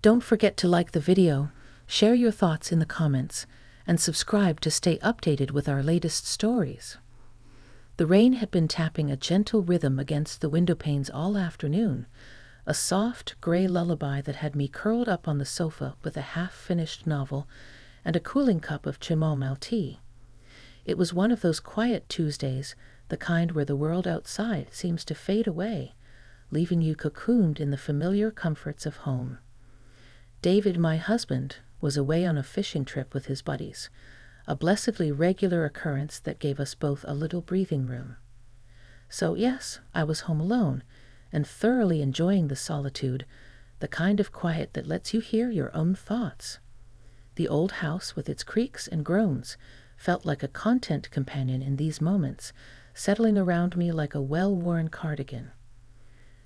Don't forget to like the video, share your thoughts in the comments, and subscribe to stay updated with our latest stories. The rain had been tapping a gentle rhythm against the window panes all afternoon, a soft, gray lullaby that had me curled up on the sofa with a half-finished novel and a cooling cup of chamomile tea. It was one of those quiet Tuesdays, the kind where the world outside seems to fade away, leaving you cocooned in the familiar comforts of home. David, my husband, was away on a fishing trip with his buddies, a blessedly regular occurrence that gave us both a little breathing room. So yes, I was home alone, and thoroughly enjoying the solitude, the kind of quiet that lets you hear your own thoughts. The old house, with its creaks and groans, felt like a content companion in these moments, settling around me like a well-worn cardigan.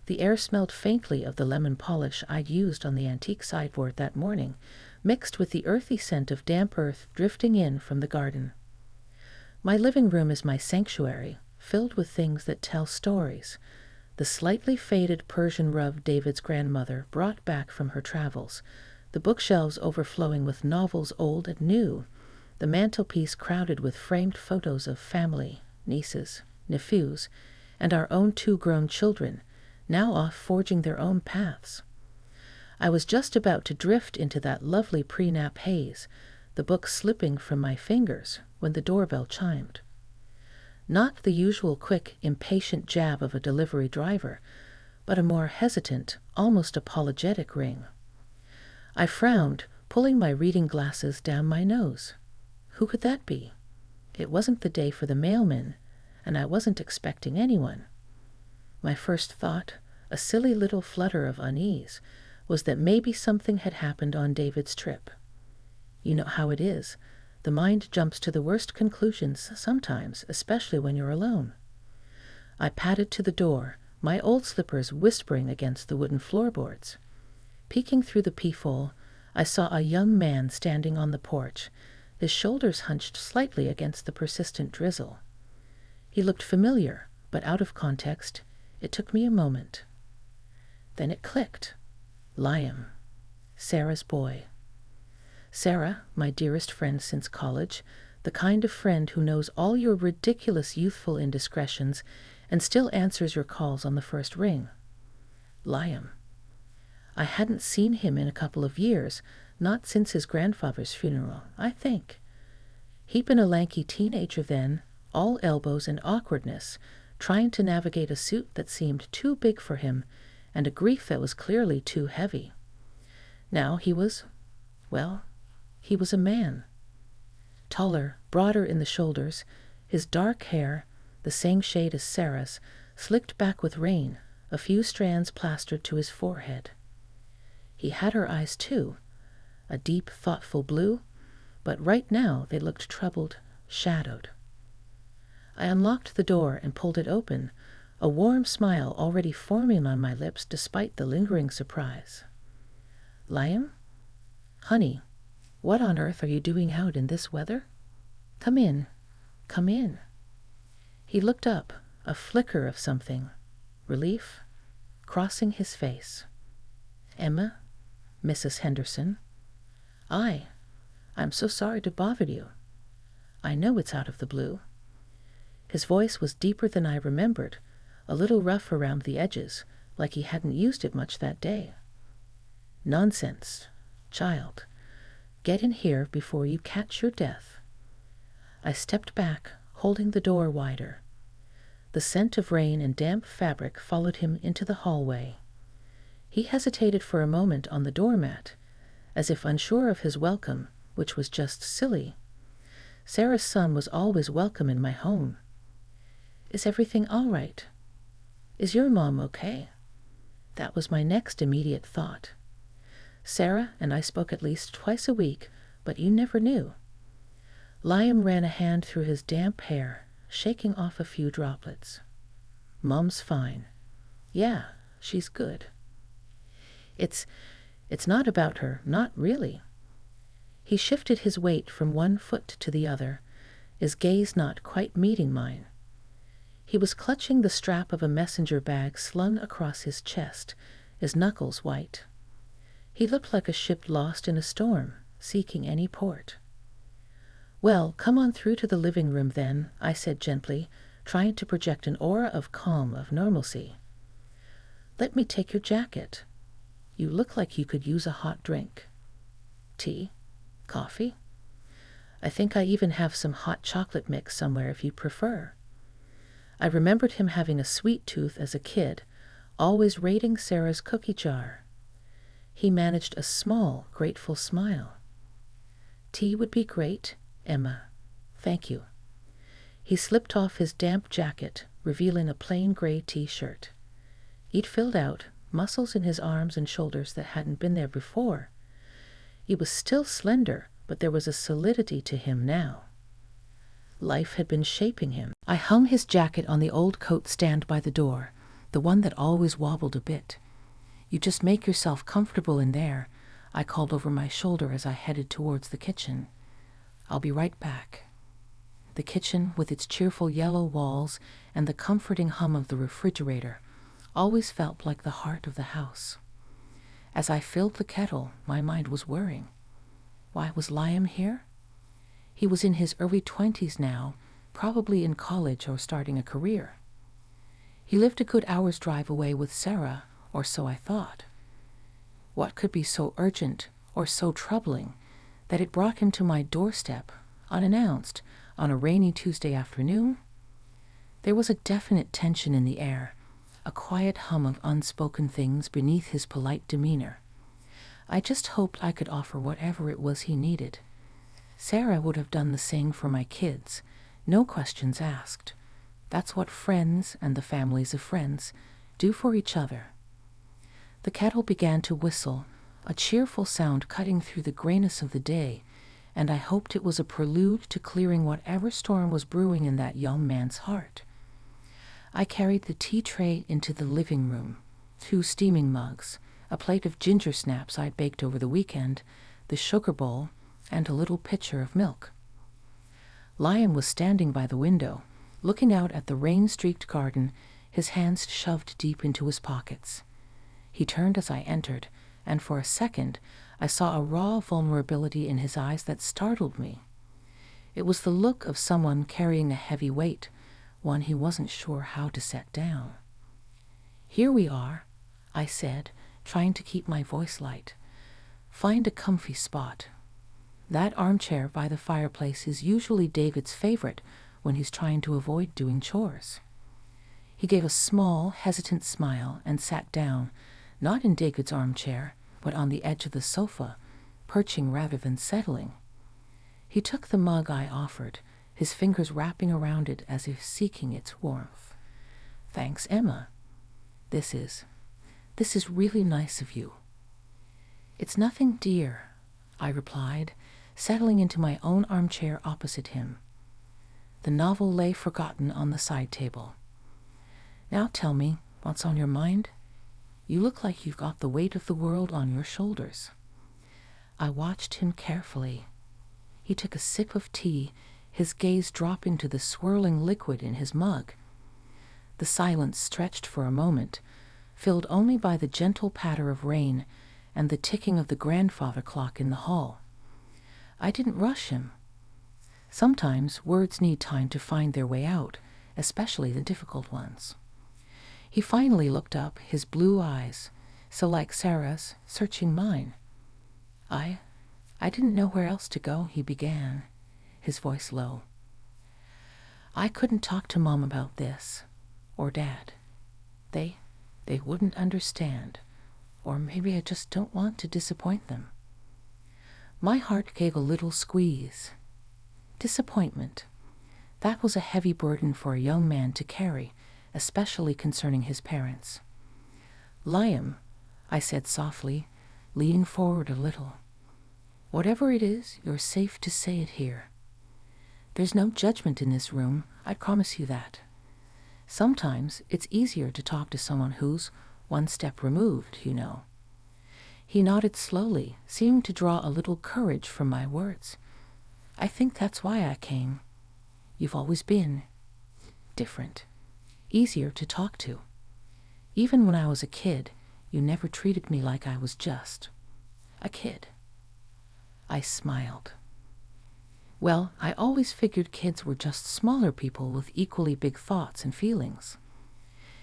The air smelled faintly of the lemon polish I'd used on the antique sideboard that morning, mixed with the earthy scent of damp earth drifting in from the garden. My living room is my sanctuary, filled with things that tell stories. The slightly faded Persian rug David's grandmother brought back from her travels, the bookshelves overflowing with novels old and new, the mantelpiece crowded with framed photos of family, nieces, nephews, and our own 2 grown children, now off forging their own paths. I was just about to drift into that lovely pre-nap haze, the book slipping from my fingers, when the doorbell chimed. Not the usual quick, impatient jab of a delivery driver, but a more hesitant, almost apologetic ring. I frowned, pulling my reading glasses down my nose. Who could that be? It wasn't the day for the mailman, and I wasn't expecting anyone. My first thought, a silly little flutter of unease, was that maybe something had happened on David's trip. You know how it is. The mind jumps to the worst conclusions sometimes, especially when you're alone. I padded to the door, my old slippers whispering against the wooden floorboards. Peeking through the peephole, I saw a young man standing on the porch, his shoulders hunched slightly against the persistent drizzle. He looked familiar, but out of context. It took me a moment. Then it clicked. Liam, Sarah's boy. Sarah, my dearest friend since college, the kind of friend who knows all your ridiculous youthful indiscretions and still answers your calls on the first ring. Liam. I hadn't seen him in a couple of years, not since his grandfather's funeral, I think. He'd been a lanky teenager then, all elbows and awkwardness, trying to navigate a suit that seemed too big for him and a grief that was clearly too heavy. Now he was a man. Taller, broader in the shoulders, his dark hair, the same shade as Sarah's, slicked back with rain, a few strands plastered to his forehead. He had her eyes too, a deep, thoughtful blue, but right now they looked troubled, shadowed. I unlocked the door and pulled it open, a warm smile already forming on my lips despite the lingering surprise. Liam? Honey, what on earth are you doing out in this weather? Come in, come in. He looked up, a flicker of something, relief, crossing his face. Emma? Mrs. Henderson? I'm so sorry to bother you. I know it's out of the blue. His voice was deeper than I remembered, a little rough around the edges, like he hadn't used it much that day. Nonsense, child. Get in here before you catch your death. I stepped back, holding the door wider. The scent of rain and damp fabric followed him into the hallway. He hesitated for a moment on the doormat, as if unsure of his welcome, which was just silly. Sarah's son was always welcome in my home. Is everything all right? Is your mom okay? That was my next immediate thought. Sarah and I spoke at least twice a week, but you never knew. Liam ran a hand through his damp hair, shaking off a few droplets. Mom's fine. Yeah, she's good. It's not about her, not really. He shifted his weight from one foot to the other, his gaze not quite meeting mine. He was clutching the strap of a messenger bag slung across his chest, his knuckles white. He looked like a ship lost in a storm, seeking any port. "Well, come on through to the living room then," I said gently, trying to project an aura of calm, of normalcy. "Let me take your jacket. You look like you could use a hot drink. Tea? Coffee? I think I even have some hot chocolate mix somewhere if you prefer." I remembered him having a sweet tooth as a kid, always raiding Sarah's cookie jar. He managed a small, grateful smile. "Tea would be great, Emma. Thank you." He slipped off his damp jacket, revealing a plain gray t-shirt. He'd filled out, muscles in his arms and shoulders that hadn't been there before. He was still slender, but there was a solidity to him now. Life had been shaping him. I hung his jacket on the old coat stand by the door, the one that always wobbled a bit. "You just make yourself comfortable in there," I called over my shoulder as I headed towards the kitchen. "I'll be right back." The kitchen, with its cheerful yellow walls and the comforting hum of the refrigerator, always felt like the heart of the house. As I filled the kettle, my mind was whirring. Why was Liam here? He was in his early 20s now, probably in college or starting a career. He lived a good hour's drive away with Sarah, or so I thought. What could be so urgent or so troubling that it brought him to my doorstep, unannounced, on a rainy Tuesday afternoon? There was a definite tension in the air, a quiet hum of unspoken things beneath his polite demeanor. I just hoped I could offer whatever it was he needed. Sarah would have done the same for my kids, no questions asked. That's what friends and the families of friends do for each other. The kettle began to whistle, a cheerful sound cutting through the grayness of the day, and I hoped it was a prelude to clearing whatever storm was brewing in that young man's heart. I carried the tea tray into the living room, 2 steaming mugs, a plate of ginger snaps I'd baked over the weekend, the sugar bowl, and a little pitcher of milk. Liam was standing by the window, looking out at the rain-streaked garden, his hands shoved deep into his pockets. He turned as I entered, and for a second I saw a raw vulnerability in his eyes that startled me. It was the look of someone carrying a heavy weight, one he wasn't sure how to set down. "Here we are," I said, trying to keep my voice light. "Find a comfy spot. That armchair by the fireplace is usually David's favorite when he's trying to avoid doing chores." He gave a small, hesitant smile and sat down, not in David's armchair, but on the edge of the sofa, perching rather than settling. He took the mug I offered, his fingers wrapping around it as if seeking its warmth. "Thanks, Emma. This is really nice of you." "It's nothing, dear," I replied, settling into my own armchair opposite him. The novel lay forgotten on the side table. "Now tell me, what's on your mind? You look like you've got the weight of the world on your shoulders." I watched him carefully. He took a sip of tea, his gaze dropping to the swirling liquid in his mug. The silence stretched for a moment, filled only by the gentle patter of rain and the ticking of the grandfather clock in the hall. I didn't rush him. Sometimes words need time to find their way out, especially the difficult ones. He finally looked up, his blue eyes, so like Sarah's, searching mine. I didn't know where else to go," he began, his voice low. "I couldn't talk to Mom about this, or Dad. They wouldn't understand, or maybe I just don't want to disappoint them." My heart gave a little squeeze. Disappointment. That was a heavy burden for a young man to carry, especially concerning his parents. "Liam," I said softly, leaning forward a little, "whatever it is, you're safe to say it here. There's no judgment in this room, I promise you that. Sometimes it's easier to talk to someone who's one step removed, you know." He nodded slowly, seeming to draw a little courage from my words. "I think that's why I came. You've always been different, easier to talk to. Even when I was a kid, you never treated me like I was just A kid. I smiled. Well, I always figured kids were just smaller people with equally big thoughts and feelings.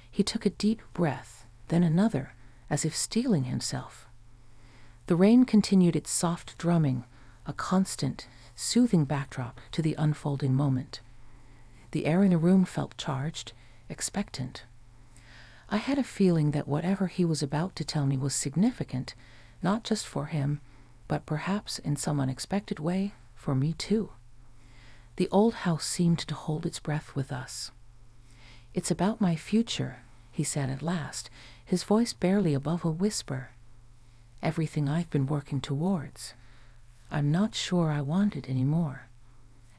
He took a deep breath, then another, as if steeling himself. The rain continued its soft drumming, a constant, soothing backdrop to the unfolding moment. The air in the room felt charged, expectant. I had a feeling that whatever he was about to tell me was significant, not just for him, but perhaps in some unexpected way, for me too. The old house seemed to hold its breath with us. "It's about my future," he said at last, his voice barely above a whisper. "Everything I've been working towards. I'm not sure I want it anymore,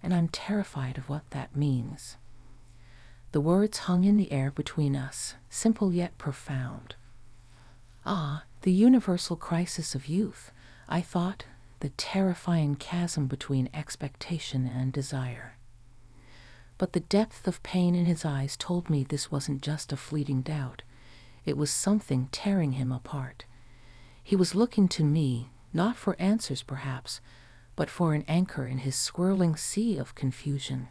and I'm terrified of what that means." The words hung in the air between us, simple yet profound. Ah, the universal crisis of youth, I thought, the terrifying chasm between expectation and desire. But the depth of pain in his eyes told me this wasn't just a fleeting doubt. It was something tearing him apart. He was looking to me, not for answers perhaps, but for an anchor in his swirling sea of confusion.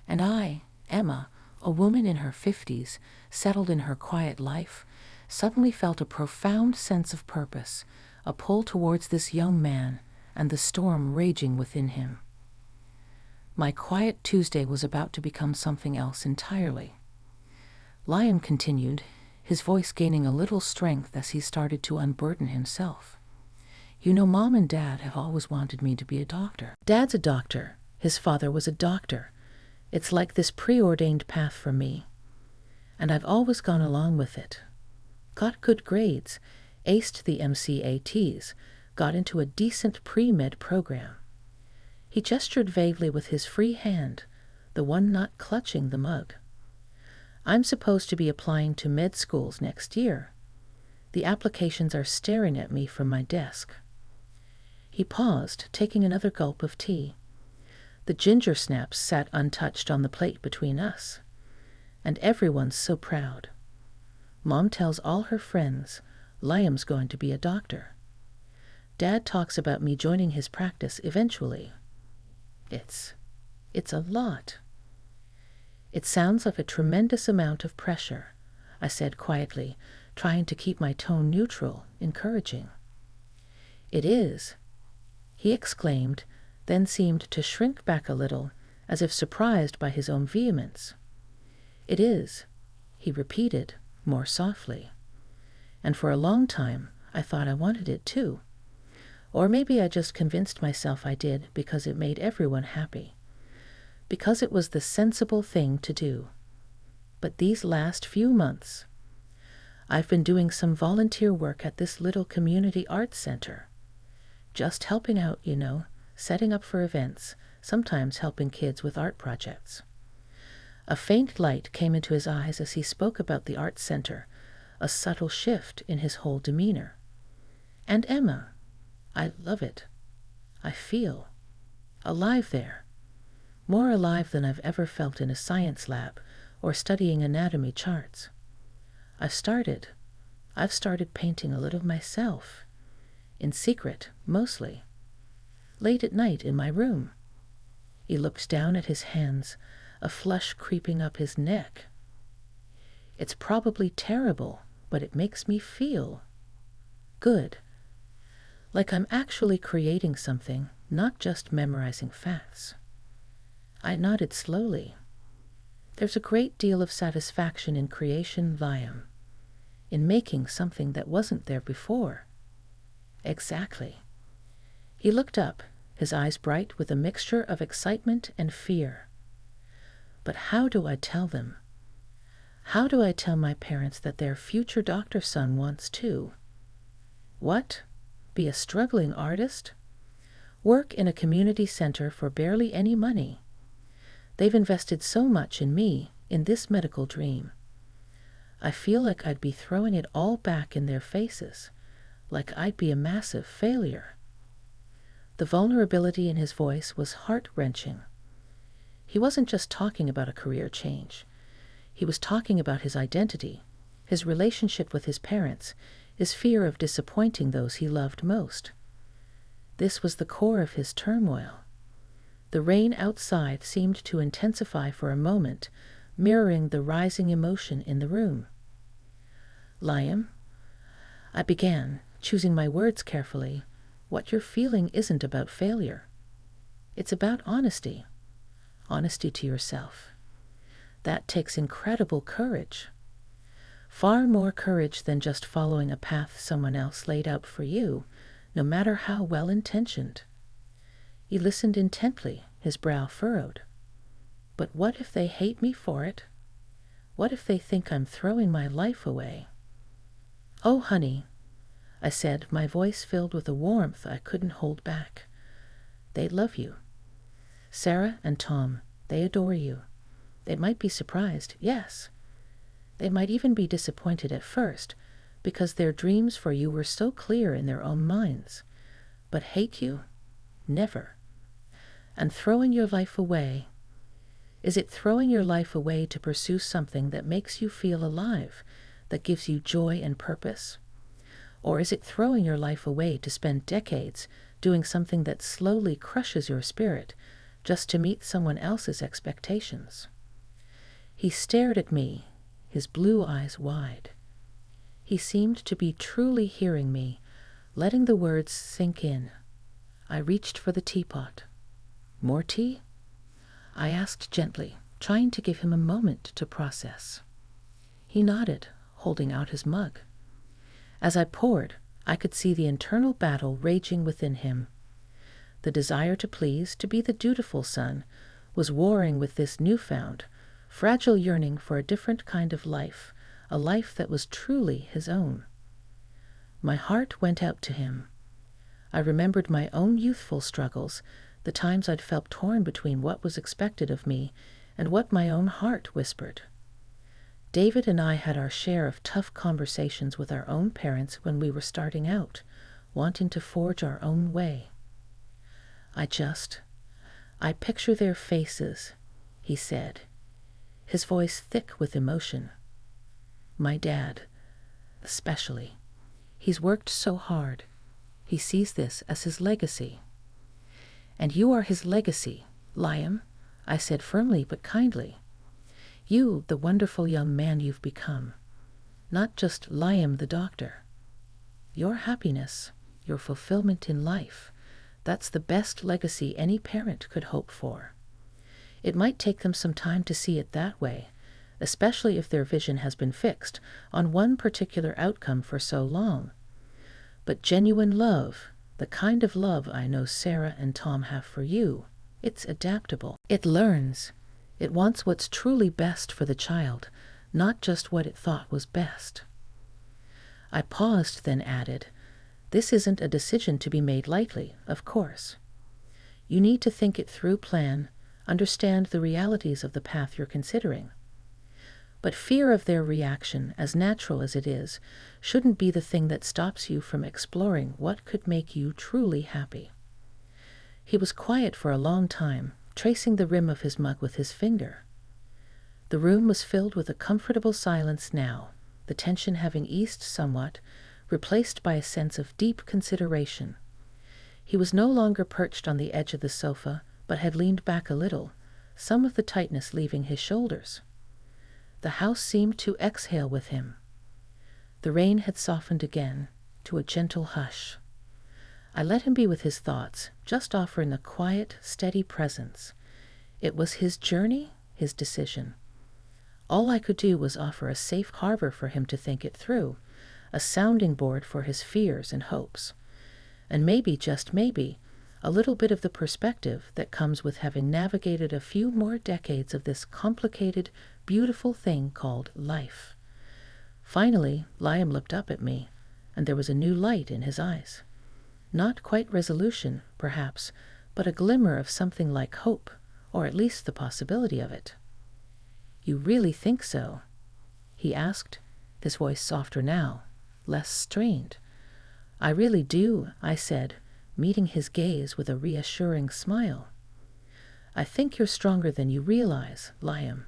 And I, Emma, a woman in her 50s, settled in her quiet life, suddenly felt a profound sense of purpose, a pull towards this young man, and the storm raging within him. My quiet Tuesday was about to become something else entirely. Liam continued, his voice gaining a little strength as he started to unburden himself. "You know, Mom and Dad have always wanted me to be a doctor. Dad's a doctor. His father was a doctor. It's like this preordained path for me. And I've always gone along with it. Got good grades, aced the MCATs, got into a decent pre-med program." He gestured vaguely with his free hand, the one not clutching the mug. "I'm supposed to be applying to med schools next year. The applications are staring at me from my desk." He paused, taking another gulp of tea. The ginger snaps sat untouched on the plate between us. "And everyone's so proud. Mom tells all her friends Liam's going to be a doctor. Dad talks about me joining his practice eventually. It's a lot." "It sounds like a tremendous amount of pressure," I said quietly, trying to keep my tone neutral, encouraging. "It is," he exclaimed, then seemed to shrink back a little, as if surprised by his own vehemence. "It is," he repeated, more softly. "And for a long time, I thought I wanted it too. Or maybe I just convinced myself I did because it made everyone happy. Because it was the sensible thing to do. But these last few months, I've been doing some volunteer work at this little community arts center. Just helping out, setting up for events, sometimes helping kids with art projects." A faint light came into his eyes as he spoke about the arts center, a subtle shift in his whole demeanor. "And Emma, I love it. I feel alive there. More alive than I've ever felt in a science lab or studying anatomy charts. I've started painting a little myself. In secret, mostly. Late at night in my room." He looked down at his hands, a flush creeping up his neck. "It's probably terrible, but it makes me feel good. Like I'm actually creating something, not just memorizing facts." I nodded slowly. "There's a great deal of satisfaction in creation, Liam. In making something that wasn't there before." "Exactly." He looked up, his eyes bright with a mixture of excitement and fear. "But how do I tell them? How do I tell my parents that their future doctor son wants too? What? Be a struggling artist? Work in a community center for barely any money? They've invested so much in me, in this medical dream. I feel like I'd be throwing it all back in their faces, like I'd be a massive failure." The vulnerability in his voice was heart-wrenching. He wasn't just talking about a career change. He was talking about his identity, his relationship with his parents, his fear of disappointing those he loved most. This was the core of his turmoil. The rain outside seemed to intensify for a moment, mirroring the rising emotion in the room. "Liam," I began, choosing my words carefully, "what you're feeling isn't about failure. It's about honesty. Honesty to yourself. That takes incredible courage. Far more courage than just following a path someone else laid out for you, no matter how well-intentioned." He listened intently, his brow furrowed. "But what if they hate me for it? What if they think I'm throwing my life away?" "Oh, honey," I said, my voice filled with a warmth I couldn't hold back. "They love you. Sarah and Tom, they adore you. They might be surprised, yes. They might even be disappointed at first, because their dreams for you were so clear in their own minds. But hate you? Never. And throwing your life away, is it throwing your life away to pursue something that makes you feel alive, that gives you joy and purpose? Or is it throwing your life away to spend decades doing something that slowly crushes your spirit just to meet someone else's expectations?" He stared at me, his blue eyes wide. He seemed to be truly hearing me, letting the words sink in. I reached for the teapot. "More tea?" I asked gently, trying to give him a moment to process. He nodded, holding out his mug. As I poured, I could see the internal battle raging within him. The desire to please, to be the dutiful son, was warring with this newfound, fragile yearning for a different kind of life, a life that was truly his own. My heart went out to him. I remembered my own youthful struggles, the times I'd felt torn between what was expected of me and what my own heart whispered. David and I had our share of tough conversations with our own parents when we were starting out, wanting to forge our own way. I picture their faces," he said, his voice thick with emotion. "My dad, especially. He's worked so hard. He sees this as his legacy." "And you are his legacy, Liam," I said firmly but kindly. "You, the wonderful young man you've become. Not just Liam the doctor. Your happiness, your fulfillment in life, that's the best legacy any parent could hope for. It might take them some time to see it that way, especially if their vision has been fixed on one particular outcome for so long. But genuine love, the kind of love I know Sarah and Tom have for you, it's adaptable. It learns. It wants what's truly best for the child, not just what it thought was best." I paused, then added, "This isn't a decision to be made lightly, of course. You need to think it through, plan, understand the realities of the path you're considering. But fear of their reaction, as natural as it is, shouldn't be the thing that stops you from exploring what could make you truly happy." He was quiet for a long time, tracing the rim of his mug with his finger. The room was filled with a comfortable silence now, the tension having eased somewhat, replaced by a sense of deep consideration. He was no longer perched on the edge of the sofa, but had leaned back a little, some of the tightness leaving his shoulders. The house seemed to exhale with him. The rain had softened again, to a gentle hush. I let him be with his thoughts, just offering a quiet, steady presence. It was his journey, his decision. All I could do was offer a safe harbor for him to think it through, a sounding board for his fears and hopes. And maybe, just maybe, a little bit of the perspective that comes with having navigated a few more decades of this complicated, beautiful thing called life. Finally, Liam looked up at me, and there was a new light in his eyes. Not quite resolution, perhaps, but a glimmer of something like hope, or at least the possibility of it. "You really think so?" he asked, his voice softer now, less strained. "I really do," I said, meeting his gaze with a reassuring smile. "I think you're stronger than you realize, Liam,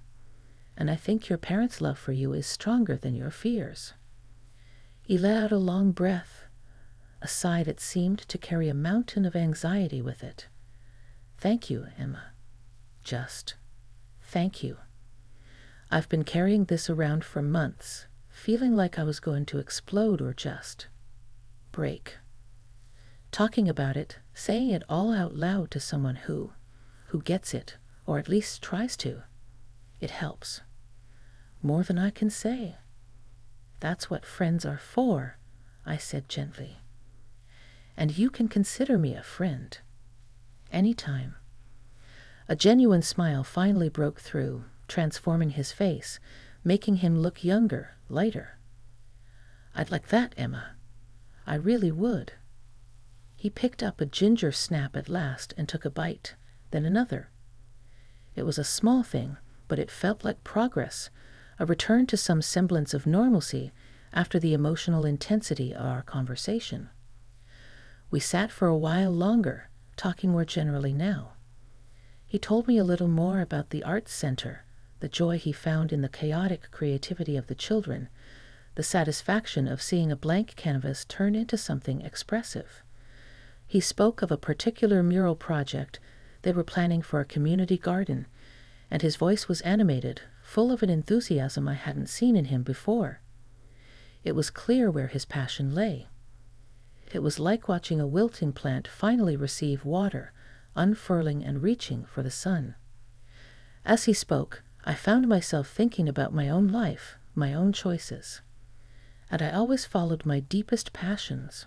and I think your parents' love for you is stronger than your fears." He let out a long breath. a sigh that seemed to carry a mountain of anxiety with it. "Thank you, Emma. Just thank you. I've been carrying this around for months, feeling like I was going to explode or just break. Talking about it, saying it all out loud to someone who gets it, or at least tries to, it helps. More than I can say. That's what friends are for," I said gently. "And you can consider me a friend. Anytime." A genuine smile finally broke through, transforming his face, making him look younger, lighter. "I'd like that, Emma. I really would." He picked up a ginger snap at last and took a bite, then another. It was a small thing, but it felt like progress, a return to some semblance of normalcy after the emotional intensity of our conversation. We sat for a while longer, talking more generally now. He told me a little more about the arts center, the joy he found in the chaotic creativity of the children, the satisfaction of seeing a blank canvas turn into something expressive. He spoke of a particular mural project they were planning for a community garden, and his voice was animated, full of an enthusiasm I hadn't seen in him before. It was clear where his passion lay. It was like watching a wilting plant finally receive water, unfurling and reaching for the sun. As he spoke, I found myself thinking about my own life, my own choices. And I always followed my deepest passions.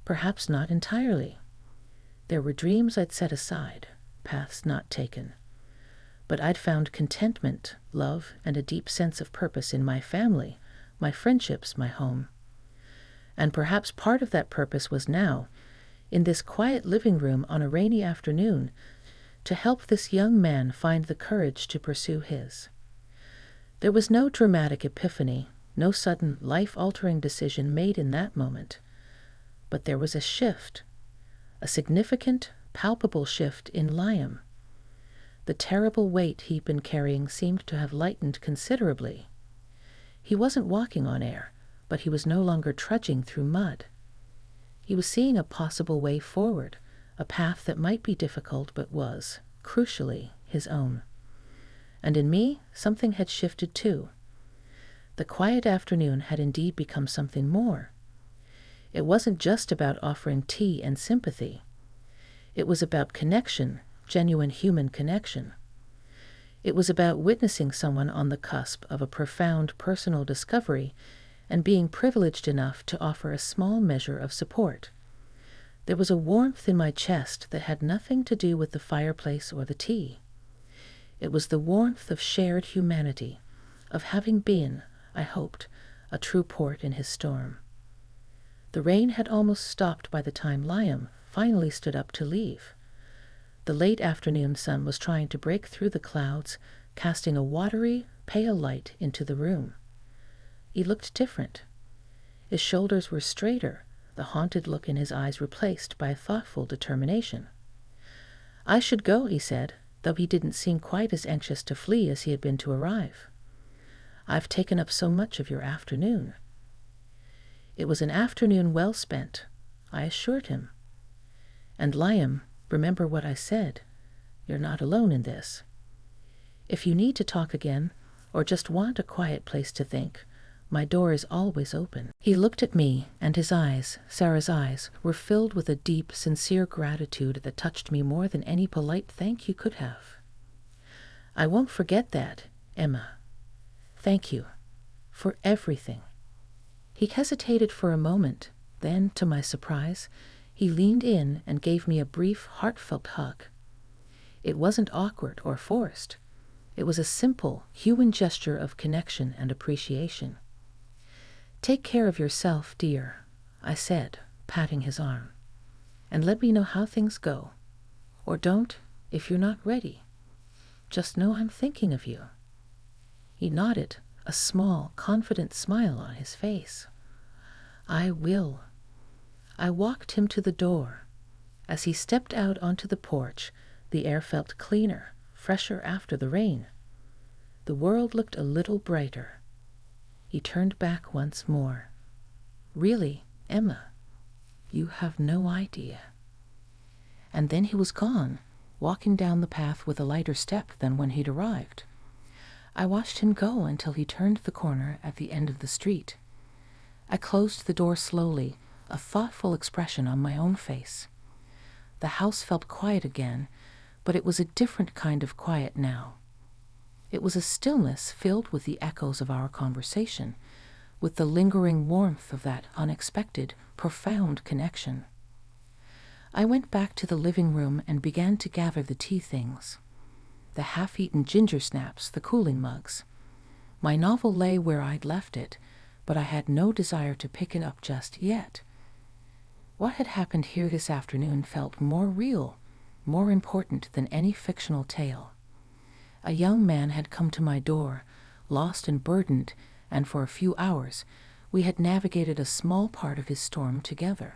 Perhaps not entirely. There were dreams I'd set aside, paths not taken. But I'd found contentment, love, and a deep sense of purpose in my family, my friendships, my home. And perhaps part of that purpose was now, in this quiet living room on a rainy afternoon, to help this young man find the courage to pursue his. There was no dramatic epiphany, no sudden life-altering decision made in that moment. But there was a shift, a significant, palpable shift in Liam. The terrible weight he'd been carrying seemed to have lightened considerably. He wasn't walking on air, but he was no longer trudging through mud. He was seeing a possible way forward, a path that might be difficult but was, crucially, his own. And in me, something had shifted too. The quiet afternoon had indeed become something more. It wasn't just about offering tea and sympathy. It was about connection, genuine human connection. It was about witnessing someone on the cusp of a profound personal discovery and being privileged enough to offer a small measure of support. There was a warmth in my chest that had nothing to do with the fireplace or the tea. It was the warmth of shared humanity, of having been, I hoped, a true port in his storm. The rain had almost stopped by the time Liam finally stood up to leave. The late afternoon sun was trying to break through the clouds, casting a watery, pale light into the room. He looked different. His shoulders were straighter, the haunted look in his eyes replaced by a thoughtful determination. "I should go," he said, though he didn't seem quite as anxious to flee as he had been to arrive. "I've taken up so much of your afternoon." It was an afternoon well spent, I assured him. "And Liam, remember what I said. You're not alone in this. If you need to talk again, or just want a quiet place to think, my door is always open." He looked at me, and his eyes, Sarah's eyes, were filled with a deep, sincere gratitude that touched me more than any polite thank you could have. "I won't forget that, Emma. Thank you. For everything." He hesitated for a moment, then, to my surprise, he leaned in and gave me a brief, heartfelt hug. It wasn't awkward or forced. It was a simple, human gesture of connection and appreciation. "Take care of yourself, dear," I said, patting his arm. "And let me know how things go. Or don't, if you're not ready. Just know I'm thinking of you." He nodded, a small, confident smile on his face. "I will." I walked him to the door. As he stepped out onto the porch, the air felt cleaner, fresher after the rain. The world looked a little brighter. He turned back once more. "Really, Emma, You have no idea." And then he was gone, walking down the path with a lighter step than when he'd arrived. I watched him go until he turned the corner at the end of the street. I closed the door slowly, a thoughtful expression on my own face. The house felt quiet again, but it was a different kind of quiet now. It was a stillness filled with the echoes of our conversation, with the lingering warmth of that unexpected, profound connection. I went back to the living room and began to gather the tea things. The half-eaten ginger snaps, the cooling mugs. My novel lay where I'd left it, but I had no desire to pick it up just yet. What had happened here this afternoon felt more real, more important than any fictional tale. A young man had come to my door, lost and burdened, and for a few hours we had navigated a small part of his storm together.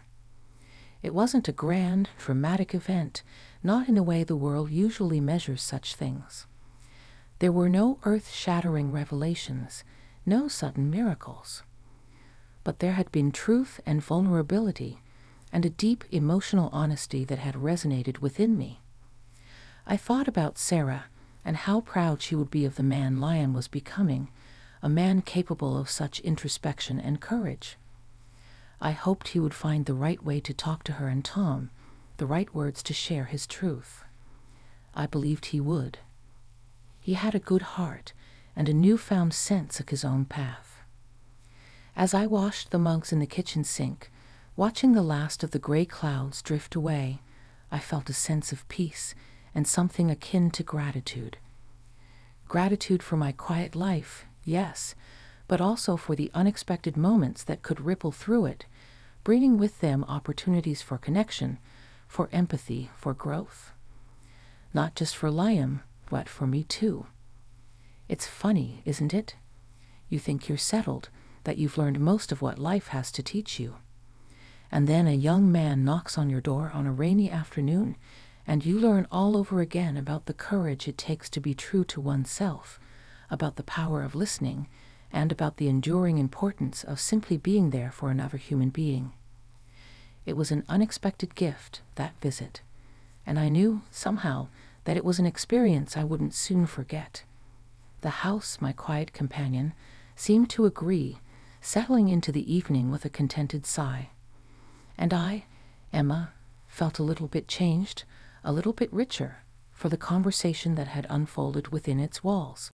It wasn't a grand, dramatic event, not in the way the world usually measures such things. There were no earth-shattering revelations, no sudden miracles. But there had been truth and vulnerability, and a deep emotional honesty that had resonated within me. I thought about Sarah and how proud she would be of the man Lion was becoming, a man capable of such introspection and courage. I hoped he would find the right way to talk to her and Tom, the right words to share his truth. I believed he would. He had a good heart and a newfound sense of his own path. As I washed the mugs in the kitchen sink, watching the last of the gray clouds drift away, I felt a sense of peace and something akin to gratitude. Gratitude for my quiet life, yes, but also for the unexpected moments that could ripple through it, bringing with them opportunities for connection, for empathy, for growth. Not just for Liam, but for me too. It's funny, isn't it? You think you're settled, that you've learned most of what life has to teach you. And then a young man knocks on your door on a rainy afternoon, and you learn all over again about the courage it takes to be true to oneself, about the power of listening, and about the enduring importance of simply being there for another human being. It was an unexpected gift, that visit, and I knew, somehow, that it was an experience I wouldn't soon forget. The house, my quiet companion, seemed to agree, settling into the evening with a contented sigh. And I, Emma, felt a little bit changed, a little bit richer, for the conversation that had unfolded within its walls.